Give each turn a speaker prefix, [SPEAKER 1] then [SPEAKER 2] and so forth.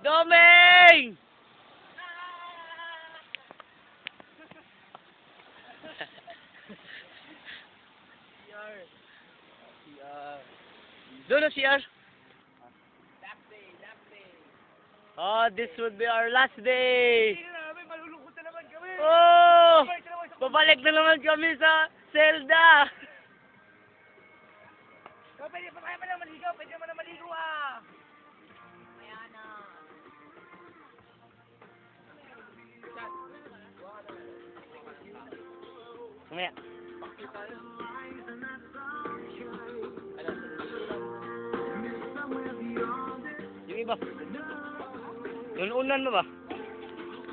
[SPEAKER 1] Doming! Doon na CR. Oh, this would be our last day.
[SPEAKER 2] Malulungkot na naman kami.
[SPEAKER 1] Oh! Babalik na naman kami sa Zelda.
[SPEAKER 2] Pwede pa kaya naman maligo. Pwede naman na maligo ah.
[SPEAKER 1] Kumaya. Yung iba. Yung unan mo ba?